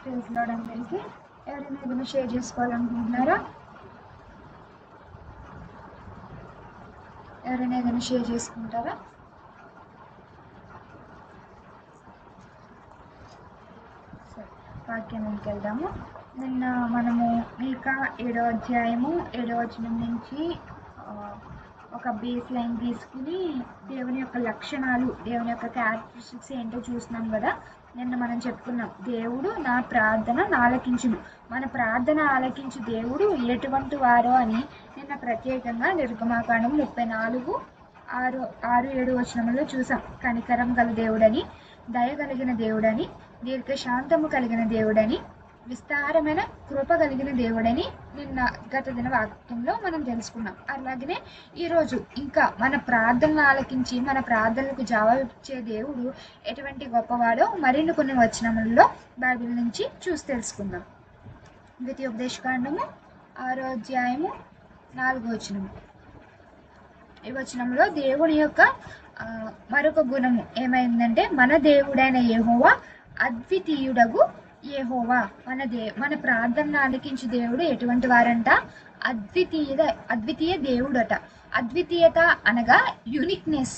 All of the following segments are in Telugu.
ప్రైజ్ లార్డ్ అందరికీ. ఎవరైనా ఏదైనా షేర్ చేసుకోవాలనుకుంటున్నారా? ఎవరైనా ఏదైనా షేర్ చేసుకుంటారా? సరే, వాక్యానికి వెళ్దాము. నిన్న మనము మీకా 7వ అధ్యాయము 7వ వచనం నుంచి ఒక బేస్ లైన్ తీసుకుని దేవుని యొక్క లక్షణాలు, దేవుని యొక్క క్యారెక్టరిస్టిక్స్ ఏంటో చూస్తున్నాం కదా. నిన్న మనం చెప్పుకున్నాం, దేవుడు నా ప్రార్థన ఆలకించును. మన ప్రార్థన ఆలకించు దేవుడు ఎటువంటి వారో అని నిన్న ప్రత్యేకంగా నిర్గమాకాండం 34:6-7 వచనంలో చూసాం. కనికరం గల దేవుడని, దయ కలిగిన దేవుడని, దీర్ఘశాంతము కలిగిన దేవుడని, విస్తారమైన కృప కలిగిన దేవుడని నిన్న గత దిన వాక్యంలో మనం తెలుసుకున్నాం. అలాగనే ఈరోజు ఇంకా మన ప్రార్థనలు ఆలకించి మన ప్రార్థనలకు జవాబిచ్చే దేవుడు ఎటువంటి గొప్పవాడో మరిన్ని కొన్ని వచనములలో బైబిల్ నుంచి చూసి తెలుసుకుందాం. ద్వితీయోపదేశకాండము 6వ అధ్యాయము 4వ వచనము. ఈ వచనంలో దేవుని యొక్క మరొక గుణము ఏమైందంటే, మన దేవుడైన యెహోవా అద్వితీయుడగు యెహోవా. మన ప్రార్థన ఆలకించే దేవుడు ఎటువంటి వారంట? అద్వితీయ దేవుడట. అద్వితీయత అనగా యూనిక్నెస్,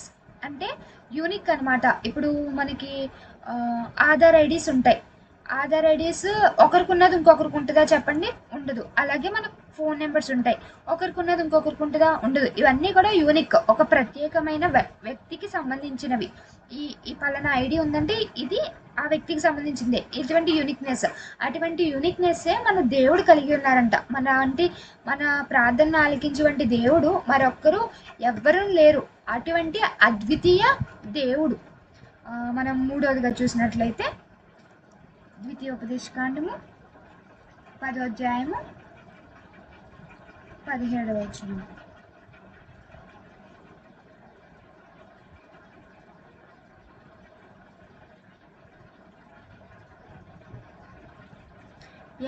అంటే యూనిక్ అనమాట. ఇప్పుడు మనకి ఆధార్ ఐడీస్ ఉంటాయి. ఆధార్ ఐడీస్ ఒకరికి ఉన్నది ఇంకొకరికి ఉంటుందా చెప్పండి? ఉండదు. అలాగే మన ఫోన్ నెంబర్స్ ఉంటాయి, ఒకరికి ఉన్నది ఇంకొకరికి ఉంటుందా? ఉండదు. ఇవన్నీ కూడా యూనిక్, ఒక ప్రత్యేకమైన వ్యక్తికి సంబంధించినవి. ఈ పలానా ఐడి ఉందంటే ఇది ఆ వ్యక్తికి సంబంధించిందే. ఇటువంటి యూనిక్నెస్, అటువంటి యూనిక్నెస్సే మన దేవుడు కలిగి ఉన్నారంట. మన ప్రార్థన ఆలకించేటువంటి దేవుడు మరొక్కరు ఎవ్వరూ లేరు. అటువంటి అద్వితీయ దేవుడు. మనం మూడవదిగా చూసినట్లయితే ద్వితీయోపదేశకాండము 10వ అధ్యాయము 17వ వచనం.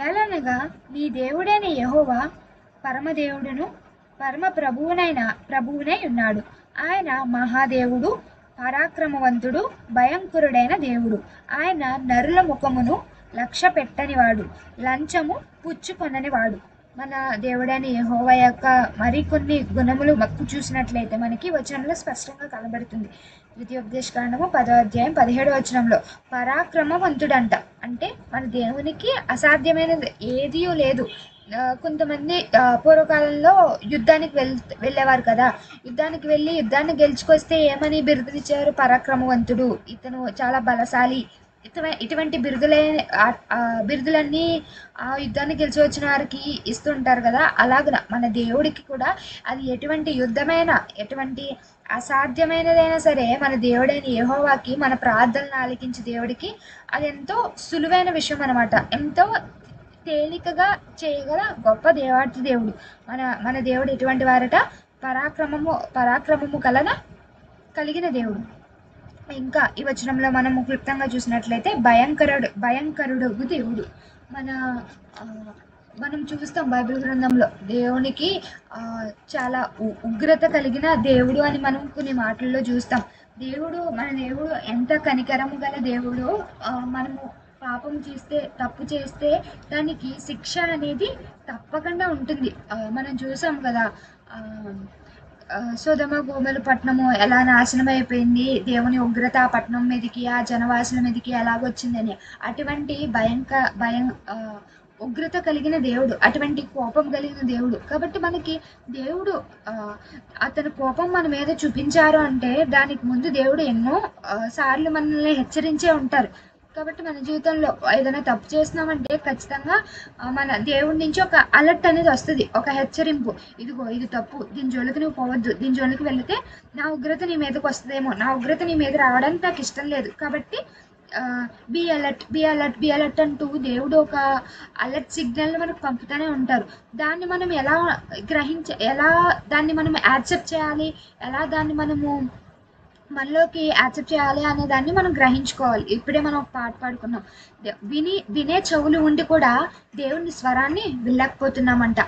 ఏలనగా నీ దేవుడైన యెహోవా పరమదేవుడును పరమ ప్రభువునై ఉన్నాడు. ఆయన మహాదేవుడు, పరాక్రమవంతుడు, భయంకరుడైన దేవుడు. ఆయన నరుల ముఖమును లక్ష్య పెట్టనివాడు, లంచము పుచ్చుకొననివాడు. మన దేవుడైన యెహోవా యొక్క మరికొన్ని గుణములు చూసినట్లయితే మనకి వచనంలో స్పష్టంగా కనబడుతుంది. ద్వితీయోపదేశకాండము 10వ అధ్యాయం 17వ వచనంలో పరాక్రమవంతుడంట. అంటే మన దేవునికి అసాధ్యమైనది ఏదీ లేదు. కొంతమంది పూర్వకాలంలో యుద్ధానికి వెళ్ళేవారు కదా. యుద్ధానికి వెళ్ళి యుద్ధాన్ని గెలుచుకొస్తే ఏమని బిరుదునిచ్చారు? పరాక్రమవంతుడు, ఇతను చాలా బలశాలి. ఇటువంటి బిరుదులన్నీ ఆ యుద్ధాన్ని గెలిచి వచ్చిన వారికి ఇస్తుంటారు కదా. అలాగన మన దేవుడికి కూడా అది ఎటువంటి యుద్ధమైనా, ఎటువంటి అసాధ్యమైనదైనా సరే మన దేవుడైన యెహోవాకి, మన ప్రార్థనలు ఆలకించే దేవుడికి అది ఎంతో సులువైన విషయం అనమాట. ఎంతో తేలికగా చేయగల గొప్ప దేవాటి దేవుడు మన దేవుడు. ఎటువంటి వారట? పరాక్రమము కలిగిన దేవుడు. ఇంకా ఈ వచనంలో మనము క్లుప్తంగా చూసినట్లయితే భయంకరుడు దేవుడు. మనం చూస్తాం బైబిల్ గ్రంథంలో దేవునికి చాలా ఉగ్రత కలిగిన దేవుడు అని మనం కొన్ని మాటల్లో చూస్తాం. మన దేవుడు ఎంత కనికరము గల దేవుడు. మనము పాపం చేస్తే, తప్పు చేస్తే దానికి శిక్ష అనేది తప్పకుండా ఉంటుంది. మనం చూసాం కదా, సొదొమ గొమొర్రా పట్టణము ఎలా నాశనం అయిపోయింది, దేవుని ఉగ్రత ఆ పట్టణం మీదకి, ఆ జనవాసుల మీదకి ఎలాగొచ్చిందని. అటువంటి ఉగ్రత కలిగిన దేవుడు, అటువంటి కోపం కలిగిన దేవుడు. కాబట్టి మనకి దేవుడు అతని కోపం మన మీద చూపించారు అంటే దానికి ముందు దేవుడు ఎన్నో సార్లు మనల్ని హెచ్చరించే ఉంటారు. కాబట్టి మన జీవితంలో ఏదైనా తప్పు చేస్తున్నామంటే ఖచ్చితంగా మన దేవుడి నుంచి ఒక అలర్ట్ అనేది వస్తుంది, ఒక హెచ్చరింపు. ఇదిగో ఇది తప్పు, దీని జోలికి నువ్వు పోవద్దు, దీని జోలికి వెళితే నా ఉగ్రత నీ మీదకి వస్తుందేమో, నా ఉగ్రత నీ మీద రావడానికి నాకు ఇష్టం లేదు. కాబట్టి బీ అలర్ట్ అంటూ దేవుడు ఒక అలర్ట్ సిగ్నల్ మనకు పంపుతూనే ఉంటారు. దాన్ని మనం ఎలా దాన్ని మనం యాక్సెప్ట్ చేయాలి, ఎలా దాన్ని మనము మనలోకి యాక్సెప్ట్ చేయాలి అనే దాన్ని మనం గ్రహించుకోవాలి. ఇప్పుడే మనం ఒక పాట పాడుకున్నాం. వినే చెవులు ఉండి కూడా దేవుని స్వరాన్ని వినలేకపోతున్నామంట.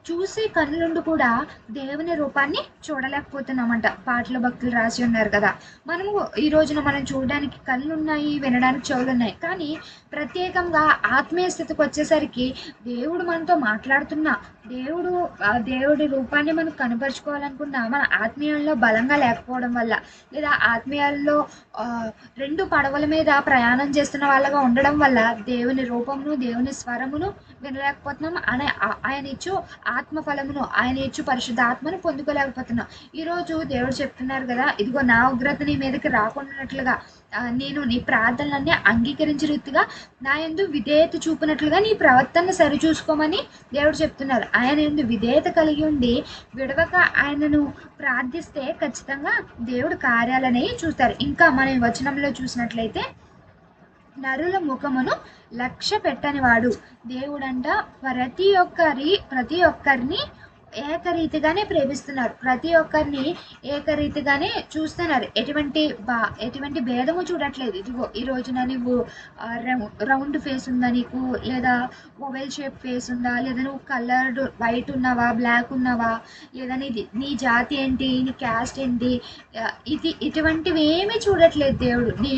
చూసే కన్నులుండి కూడా దేవుని రూపాన్ని చూడలేకపోతున్నామంట. పాటలు భక్తులు రాసి ఉన్నారు కదా! మనము ఈ రోజున మనం చూడడానికి కళ్ళున్నాయి, వినడానికి చెవులున్నాయి. కానీ ప్రత్యేకంగా ఆత్మీయ స్థితికి వచ్చేసరికి దేవుడు మనతో మాట్లాడుతున్నా, దేవుడి రూపాన్ని మనం కనపరుచుకోవాలనుకున్నా మన ఆత్మీయంలో బలంగా లేకపోవడం వల్ల, లేదా ఆత్మీయాల్లో రెండు పడవల మీద ప్రయాణం చేస్తున్న వాళ్ళగా ఉండడం వల్ల దేవుని రూపమును, దేవుని స్వరమును వినలేకపోతున్నాం. ఆయన ఇచ్చు ఆత్మఫలమును, ఆయన ఇచ్చు పరిశుద్ధాత్మను పొందుకోలేకపోతున్నాం. ఈరోజు దేవుడు చెప్తున్నారు కదా, ఇదిగో నా ఉగ్రత నీ మీదకి రాకున్నట్లుగా నేను నీ ప్రార్థనలన్నీ అంగీకరించే రీతిగా నా యందు విధేయత చూపినట్లుగా నీ ప్రవర్తన సరిచూసుకోమని దేవుడు చెప్తున్నారు. ఆయన యందు విధేయత కలిగి ఉండి విడవక ఆయనను ప్రార్థిస్తే ఖచ్చితంగా దేవుడు కార్యాలనేవి చూస్తారు. ఇంకా మనం ఈ వచనంలో చూసినట్లయితే నరుల ముఖమును లక్ష్య పెట్టని వాడు దేవుడంట ప్రతి ఒక్కరిని ఏకరీతిగానే ప్రేమిస్తున్నారు. ప్రతి ఒక్కరిని ఏకరీతిగానే చూస్తున్నారు. ఎటువంటి భేదము చూడట్లేదు. ఇదిగో ఈ రోజున నువ్వు రౌండ్ ఫేస్ ఉందా నీకు, లేదా ఓవెల్ షేప్ ఫేస్ ఉందా, లేదా నువ్వు కలర్డ్ వైట్ ఉన్నావా, బ్లాక్ ఉన్నావా, లేదా నీ జాతి ఏంటి, నీ క్యాస్ట్ ఏంటి, ఇటువంటివి ఏమీ చూడట్లేదు దేవుడు. నీ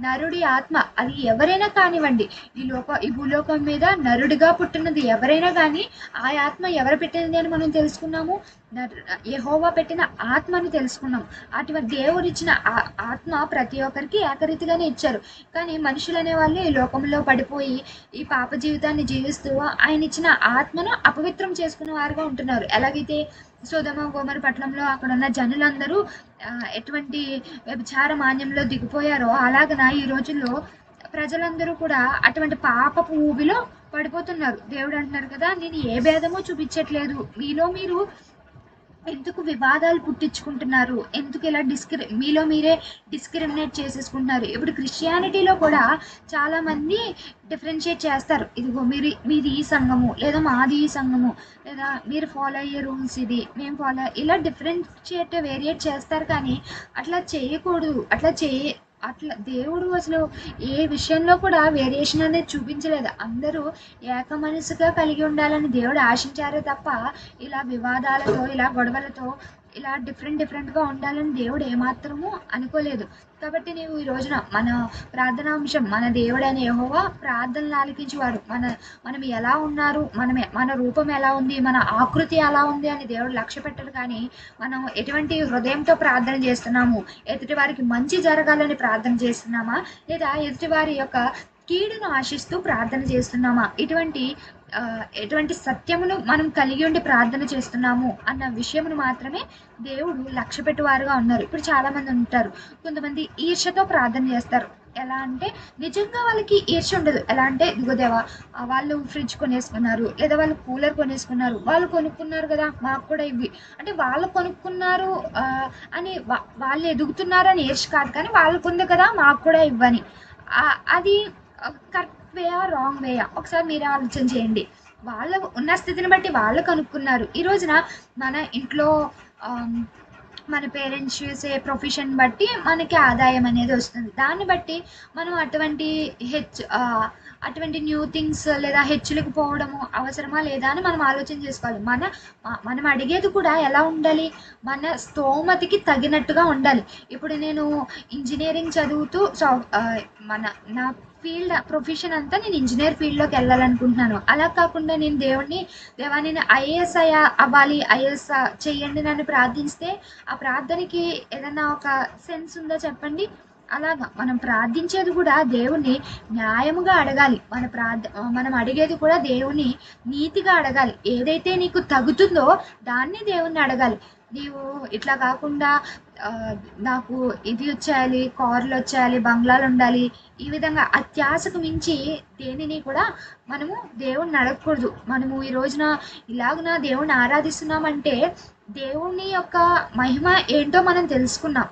నరుడి ఆత్మ, అది ఎవరైనా కానివ్వండి, ఈ భూలోకం మీద నరుడిగా పుట్టినది ఎవరైనా కానీ ఆ ఆత్మ ఎవరు పెట్టినది అని మనం తెలుసుకున్నాము. యెహోవా పెట్టిన ఆత్మని తెలుసుకున్నాం. అటువంటి దేవుడు ఇచ్చిన ఆత్మ ప్రతి ఒక్కరికి ఏకరీతిగానే ఇచ్చారు. కానీ మనుషులు అనే వాళ్ళు ఈ లోకంలో పడిపోయి ఈ పాప జీవితాన్ని జీవిస్తూ ఆయన ఇచ్చిన ఆత్మను అపవిత్రం చేసుకునే వారుగా ఉంటున్నారు. ఎలాగైతే సొదొమ గొమొర పట్టణంలో అక్కడ ఉన్న జనులందరూ ఎటువంటి వ్యభిచార మాన్యంలో దిగిపోయారో, అలాగన ఈ రోజుల్లో ప్రజలందరూ కూడా అటువంటి పాపపు ఊబిలో పడిపోతున్నారు. దేవుడు అంటున్నారు కదా, నేను ఏ భేదమో చూపించట్లేదు, మీలో మీరు ఎందుకు వివాదాలు పుట్టించుకుంటున్నారు, ఎందుకు ఇలా మీలో మీరే డిస్క్రిమినేట్ చేసేసుకుంటున్నారు. ఇప్పుడు క్రిస్టియానిటీలో కూడా చాలామంది డిఫరెన్షియేట్ చేస్తారు. ఇదిగో మీది ఈ సంఘము, లేదా మాది ఈ సంఘము, లేదా మీరు ఫాలో అయ్యే రూల్స్ ఇది, మేము ఫాలో, ఇలా వేరియేట్ చేస్తారు. కానీ అట్లా చేయకూడదు. అట్లా దేవుడు అసలు ఏ విషయంలో కూడా వేరియేషన్ అనేది చూపించలేదు. అందరూ ఏక మనసుగా కలిగి ఉండాలని దేవుడు ఆశించారే తప్ప ఇలా వివాదాలతో, ఇలా గొడవలతో, ఇలా డిఫరెంట్గా ఉండాలని దేవుడు ఏమాత్రము అనుకోలేదు. కాబట్టి నీవు ఈ రోజున మన ప్రార్థనాంశం, మన దేవుడైన యెహోవా ప్రార్థనలు ఆలకించేవాడు. మనం ఎలా ఉన్నారు, మన రూపం ఎలా ఉంది, మన ఆకృతి ఎలా ఉంది అని దేవుడు లక్ష్య పెట్టడు. కానీ మనం ఎటువంటి హృదయంతో ప్రార్థన చేస్తున్నాము, ఎదుటి వారికి మంచి జరగాలని ప్రార్థన చేస్తున్నామా, లేదా ఎదుటి వారి యొక్క కీడును ఆశిస్తూ ప్రార్థన చేస్తున్నామా, ఎటువంటి సత్యమును మనం కలిగి ఉండి ప్రార్థన చేస్తున్నాము అన్న విషయమును మాత్రమే దేవుడు లక్ష్య పెట్టువారుగా ఉన్నారు. ఇప్పుడు చాలామంది ఉంటారు, కొంతమంది ఈర్ష్యతో ప్రార్థన చేస్తారు. ఎలా అంటే నిజంగా వాళ్ళకి ఈర్ష్య ఉండదు. ఎలా అంటే ఇదిగో దేవా, వాళ్ళు ఫ్రిడ్జ్ కొనేసుకున్నారు, లేదా వాళ్ళు కూలర్ కొనేసుకున్నారు, వాళ్ళు కొనుక్కున్నారు కదా మాకు కూడా ఇవి, అంటే వాళ్ళు కొనుక్కున్నారు అని వాళ్ళు ఎదుగుతున్నారు అని ఈర్ష్య కాదు, కానీ వాళ్ళకు ఉంది కదా మాకు కూడా ఇవ్వని. అది కరెక్ట్ వేయా, రాంగ్ వేయా, ఒకసారి మీరే ఆలోచన చేయండి. వాళ్ళ ఉన్న స్థితిని బట్టి వాళ్ళు కనుక్కున్నారు. ఈ రోజున మన ఇంట్లో మన పేరెంట్స్ చేసే ప్రొఫెషన్ బట్టి మనకి ఆదాయం అనేది వస్తుంది. దాన్ని బట్టి మనం అటువంటి న్యూ థింగ్స్ లేదా హెచ్చులకు పోవడము అవసరమా లేదా అని మనం ఆలోచన చేసుకోవాలి. మనం అడిగేది కూడా ఎలా ఉండాలి, మన స్తోమతికి తగినట్టుగా ఉండాలి. ఇప్పుడు నేను ఇంజనీరింగ్ చదువుతూ నా ప్రొఫెషన్ అంతా నేను ఇంజనీర్ ఫీల్డ్లోకి వెళ్ళాలనుకుంటున్నాను. అలా కాకుండా నేను దేవా నేను ఐఏఎస్ అవ్వాలి, ఐఏఎస్ చెయ్యండి నన్ను ప్రార్థిస్తే ఆ ప్రార్థనకి ఏదన్నా ఒక సెన్స్ ఉందా చెప్పండి? అలాగా మనం ప్రార్థించేది కూడా దేవుణ్ణి న్యాయముగా అడగాలి. మనం అడిగేది కూడా దేవుని నీతిగా అడగాలి. ఏదైతే నీకు తగుతుందో దాన్ని దేవుణ్ణి అడగాలి. నీవు ఇట్లా కాకుండా నాకు ఇది వచ్చేయాలి, కార్లు వచ్చేయాలి, బంగ్లాలు ఉండాలి, ఈ విధంగా అత్యాశకు మించి దేనిని కూడా మనము దేవుణ్ణి అడగకూడదు. మనము ఈ రోజున ఇలాగున దేవుణ్ణి ఆరాధిస్తున్నామంటే దేవుని యొక్క మహిమ ఏంటో మనం తెలుసుకున్నాం.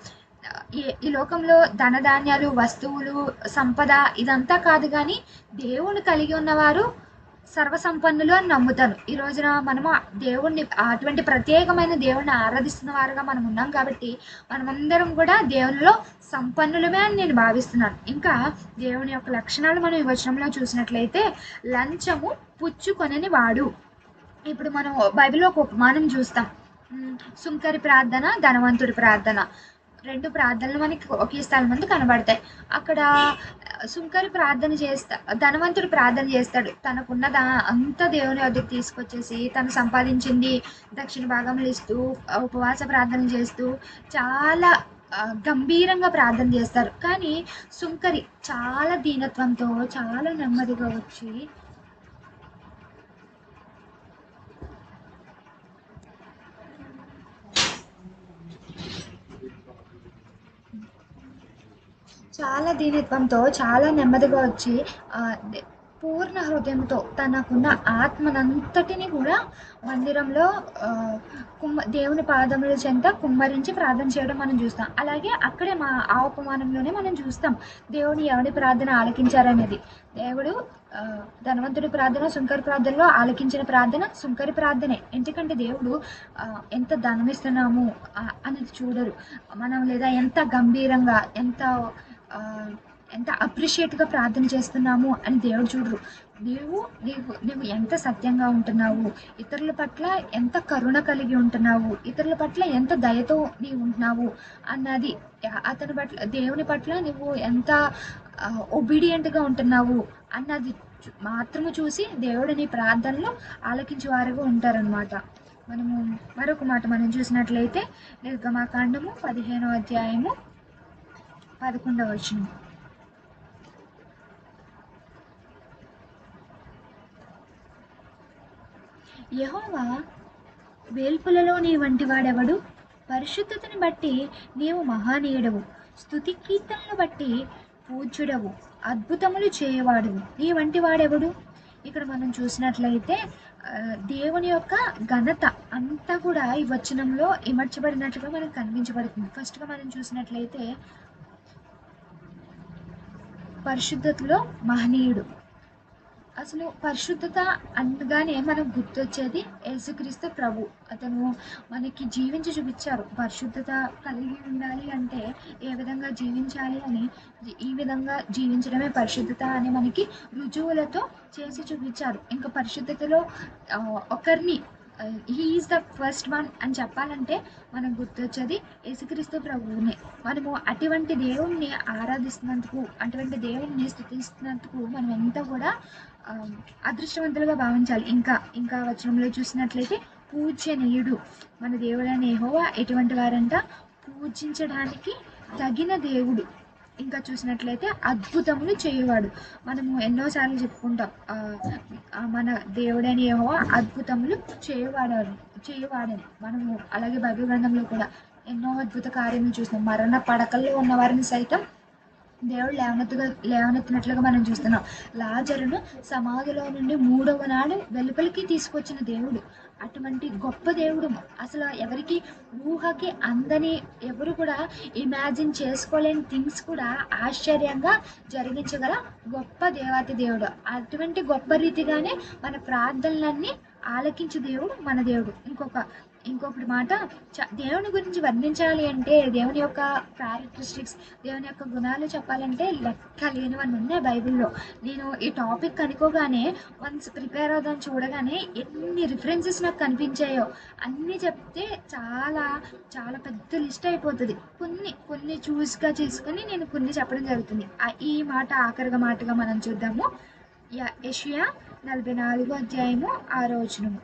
ఈ లోకంలో ధనధాన్యాలు, వస్తువులు, సంపద ఇదంతా కాదు, కానీ దేవుని కలిగి ఉన్నవారు సర్వసంపన్నులు అని నమ్ముతాను. ఈ రోజున మనము దేవుణ్ణి అటువంటి ప్రత్యేకమైన దేవుణ్ణి ఆరాధిస్తున్న వారుగా మనం ఉన్నాం కాబట్టి మనమందరం కూడా దేవునిలో సంపన్నులమే అని నేను భావిస్తున్నాను. ఇంకా దేవుని యొక్క లక్షణాలు మనం ఈ వచనంలో చూసినట్లయితే లంచము పుచ్చుకొనని వాడు. ఇప్పుడు మనం బైబిల్లో ఒక ఉపమానం చూస్తాం. సుంకరి ప్రార్థన, ధనవంతుడి ప్రార్థన. రెండు ప్రార్థనలు మనకి ఒకే స్థలం ముందు కనబడతాయి. అక్కడ సుంకరి ప్రార్థన ధనవంతుడు ప్రార్థన చేస్తాడు. తనకున్నదా అంతా దేవుని వద్దకు తీసుకొచ్చేసి తను సంపాదించింది దక్షిణ భాగంలో ఇస్తూ ఉపవాస ప్రార్థన చేస్తూ చాలా గంభీరంగా ప్రార్థన చేస్తారు. కానీ సుంకరి చాలా దీనత్వంతో చాలా నెమ్మదిగా వచ్చి చాలా దీనత్వంతో చాలా నెమ్మదిగా వచ్చి పూర్ణ హృదయంతో తనకున్న ఆత్మనంతటిని కూడా మందిరంలో దేవుని పాదముల చెంత కుమ్మరించి ప్రార్థన చేయడం మనం చూస్తాం. అలాగే అక్కడే ఆ ఉపమానంలోనే మనం చూస్తాం దేవుని ఎవరి ప్రార్థన ఆలకించారనేది. దేవుడు ధనవంతుడి ప్రార్థన, సుంకరి ప్రార్థనలో ఆలకించిన ప్రార్థన సుంకరి ప్రార్థనే. ఎందుకంటే దేవుడు ఎంత ధనం ఇస్తున్నాము అనేది చూడరు మనం, లేదా ఎంత గంభీరంగా ఎంత అప్రిషియేట్గా ప్రార్థన చేస్తున్నాము అని దేవుడు చూడరు. నీవు ఎంత సత్యంగా ఉంటున్నావు, ఇతరుల పట్ల ఎంత కరుణ కలిగి ఉంటున్నావు, ఇతరుల పట్ల ఎంత దయతో నీవు ఉంటున్నావు అన్నది, అతని పట్ల దేవుని పట్ల నువ్వు ఎంత ఒబీడియంట్గా ఉంటున్నావు అన్నది మాత్రము చూసి దేవుడు నీ ప్రార్థనలో ఆలకించేవారుగా ఉంటారనమాట. మనము మరొక మాట మనం చూసినట్లయితే నిర్గమాకాండము 15వ అధ్యాయము 11వ వచనం. యెహోవా వేల్పులలో నీ వంటి వాడెవడు? పరిశుద్ధతని బట్టి నీవు మహానీయుడవు, స్తుతి కీర్తనలు బట్టి పూజ్యుడవు, అద్భుతములు చేయవాడువు, నీ వంటి వాడెవడు? ఇక్కడ మనం చూసినట్లయితే దేవుని యొక్క ఘనత అంతా కూడా ఈ వచనంలో ఇమర్చబడినట్లుగా మనకు కనిపించబడుతుంది. ఫస్ట్గా మనం చూసినట్లయితే పరిశుద్ధతలో మహనీయుడు. అసలు పరిశుద్ధత అనగానే మనకు గుర్తొచ్చేది యేసుక్రీస్తు ప్రభు. అతను మనకి జీవించి చూపించారు. పరిశుద్ధత కలిగి ఉండాలి అంటే ఏ విధంగా జీవించాలి అని, ఈ విధంగా జీవించడమే పరిశుద్ధత అని మనకి రుజువులతో చేసి చూపించారు. ఇంకా పరిశుద్ధతలో ఒకరిని he is the first one అని చెప్పాలంటే మనకు గుర్తొచ్చేది యేసుక్రీస్తు ప్రభువునే. మనము అటువంటి దేవుణ్ణి ఆరాధిస్తున్నందుకు, అటువంటి దేవుణ్ణి స్తుతిస్తున్నందుకు మనం ఎంతో కూడా అదృష్టవంతులుగా భావించాలి. ఇంకా వచనంలో చూసినట్లయితే పూజ్యనీయుడు. మన దేవుడైన యెహోవా ఎటువంటి వారంట? పూజించడానికి తగిన దేవుడు. ఇంకా చూసినట్లయితే అద్భుతములు చేయవాడు. మనము ఎన్నోసార్లు చెప్పుకుంటాం మన దేవుడైన యెహోవా అద్భుతములు చేయవాడని. మనము అలాగే బైబిల్ గ్రంథంలో కూడా ఎన్నో అద్భుత కార్యములు చూస్తున్నాం. మరణ పడకల్లో ఉన్న వారిని సైతం దేవుడు లేవనెత్తినట్లుగా మనం చూస్తున్నాం. లాజరును సమాధిలో నుండి 3వ నాడు వెలుపలికి తీసుకొచ్చిన దేవుడు. అటువంటి గొప్ప దేవుడు అసలు ఎవరికి ఊహకి అందని, ఎవరు కూడా ఇమాజిన్ చేసుకోలేని థింగ్స్ కూడా ఆశ్చర్యంగా జరిగించగల గొప్ప దేవాతి దేవుడు. అటువంటి గొప్ప రీతిగానే మన ప్రార్థనలన్నీ ఆలకించు దేవుడు మన దేవుడు. ఇంకొకటి మాట, దేవుని గురించి వర్ణించాలి అంటే, దేవుని యొక్క క్యారెక్టరిస్టిక్స్, దేవుని యొక్క గుణాలు చెప్పాలంటే లెక్క లేనివన్నీ ఉన్నాయి బైబిల్లో. నేను ఈ టాపిక్ అనుకోగానే వన్స్ ప్రిపేర్ అవుదాం చూడగానే ఎన్ని రిఫరెన్సెస్ నాకు కనిపించాయో అన్నీ చెప్తే చాలా చాలా పెద్ద లిస్ట్ అయిపోతుంది. కొన్ని చూస్గా చేసుకొని నేను కొన్ని చెప్పడం జరుగుతుంది. ఈ మాట ఆఖరిగా మాటగా మనం చూద్దాము. యెషయా 44వ అధ్యాయము 6వ వచనము.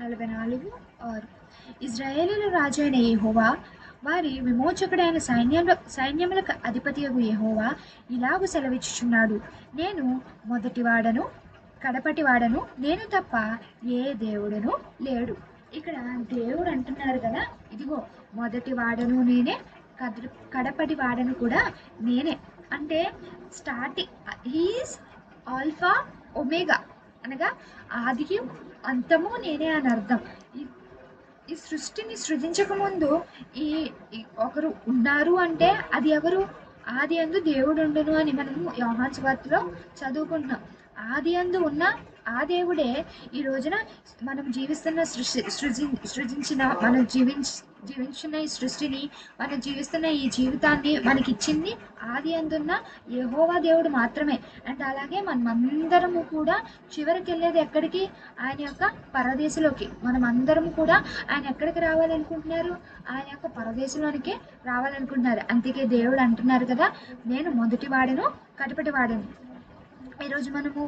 44:6. ఇశ్రాయేలీయుల రాజు అయిన యెహోవా, వారి విమోచకుడైన సైన్యములకు అధిపతియగు యెహోవా ఇలాగు సెలవిచ్చుచున్నాడు, నేను మొదటివాడను కడపటివాడను, నేను తప్ప ఏ దేవుడును లేడు. ఇక్కడ దేవుడు అంటున్నారు కదా, ఇదిగో మొదటివాడను నేనే, కడపటివాడను కూడా నేనే. అంటే స్టార్టింగ్ హీఈస్ ఆల్ఫా ఒమేగా, అనగా ఆదికి అంతము నేనే అని అర్థం. ఈ సృష్టిని సృజించక ముందు ఈ ఒకరు ఉన్నారు అంటే అది ఎవరు? ఆది యందు దేవుడుండును అని మనము యోహాను సువార్తలో చదువుకుంటున్నాం. ఆది యందు ఉన్న ఆ దేవుడే ఈ రోజున మనం జీవిస్తున్న సృజించిన మనం జీవించిన ఈ సృష్టిని, మనం జీవిస్తున్న ఈ జీవితాన్ని మనకిచ్చింది ఆది అందున్న యెహోవా దేవుడు మాత్రమే. అండ్ అలాగే మనమందరము కూడా చివరికి వెళ్ళేది ఎక్కడికి? ఆయన యొక్క పరదేశంలోకి. మనం అందరం కూడా ఆయన ఎక్కడికి రావాలనుకుంటున్నారు? ఆయన యొక్క పరదేశంలోనికి రావాలనుకుంటున్నారు. అందుకే దేవుడు అంటున్నారు కదా, నేను మొదటి వాడను కడపటి వాడను. ఈరోజు మనము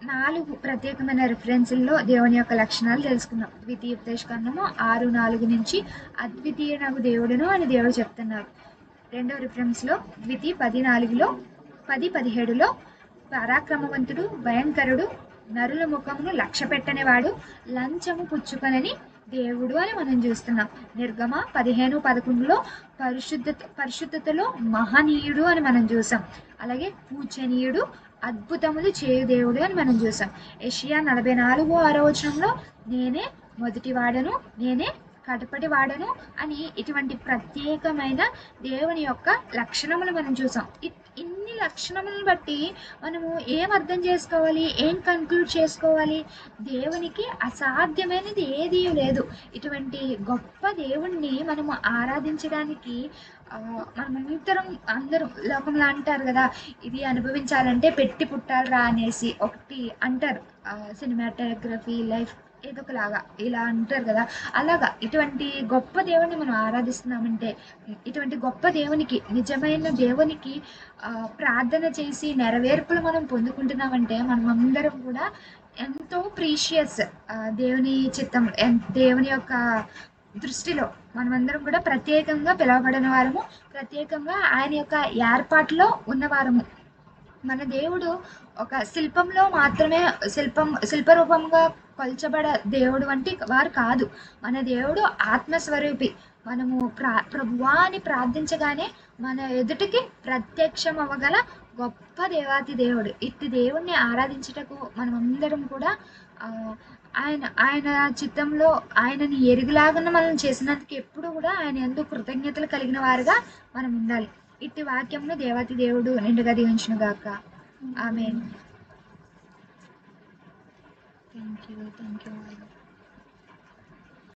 4 ప్రత్యేకమైన రిఫరెన్సుల్లో దేవుని యొక్క లక్షణాలు తెలుసుకున్నాం. ద్వితీయోపదేశకాండము 6:4 నుంచి అద్వితీయుడగు దేవుడును అని దేవుడు చెప్తున్నారు. రెండో రిఫరెన్స్లో ద్వితీ 10:4లో 10:17లో పరాక్రమవంతుడు, భయంకరుడు, నరుల ముఖమును లక్ష్య పెట్టనివాడు, లంచము పుచ్చుకొనని దేవుడు అని మనం చూస్తున్నాం. నిర్గమ 15:11లో పరిశుద్ధతలో మహనీయుడు అని మనం చూసాం. అలాగే పూజనీయుడు, అద్భుతములు చేయు దేవుడు అని మనం చూసాం. యెషయా 44:6 నేనే మొదటి వాడను, నేనే కడపటి వాడను అని ఇటువంటి ప్రత్యేకమైన దేవుని యొక్క లక్షణములు మనం చూసాం. ఇన్ని లక్షణములను బట్టి మనము ఏం అర్థం చేసుకోవాలి, ఏం కన్క్లూడ్ చేసుకోవాలి? దేవునికి అసాధ్యమైనది ఏదీ లేదు. ఇటువంటి గొప్ప దేవుణ్ణి మనము ఆరాధించడానికి అందరం లోకంలో అంటారు కదా, ఇది అనుభవించాలంటే పెట్టి పుట్టాలిరా అనేసి ఒకటి అంటారు. సినిమాటోగ్రఫీ, లైఫ్ ఏదో ఒకలాగా ఇలా అంటారు కదా, అలాగా ఇటువంటి గొప్ప దేవుని మనం ఆరాధిస్తున్నామంటే, ఇటువంటి గొప్ప దేవునికి, నిజమైన దేవునికి ప్రార్థన చేసి నెరవేర్పులు మనం పొందుకుంటున్నామంటే మనం అందరం కూడా ఎంతో ప్రీషియస్. దేవుని చిత్తం, దేవుని యొక్క దృష్టిలో మనమందరం కూడా ప్రత్యేకంగా పిలువబడిన వారము, ప్రత్యేకంగా ఆయన యొక్క ఏర్పాటులో ఉన్నవారము. మన దేవుడు ఒక శిల్పంలో మాత్రమే శిల్పరూపంగా కొల్చబడ దేవుడు వంటి వారు కాదు. మన దేవుడు ఆత్మస్వరూపి. మనము ప్రభువా అని ప్రార్థించగానే మన ఎదుటికి ప్రత్యక్షం అవ్వగల గొప్ప దేవాతి దేవుడు. ఇట్టి దేవుణ్ణి ఆరాధించుటకు మనమందరం కూడా ఆయన చిత్తంలో ఆయనని ఎరుగులాగా మనం చేసినందుకు ఎప్పుడు కూడా ఆయన యందు కృతజ్ఞతలు కలిగిన వారుగా మనం ఉండాలి. ఇట్టి వాక్యంలో దేవాతి దేవుడు నిండుగా దీవించును గాక. ఆమేన్. Thank you.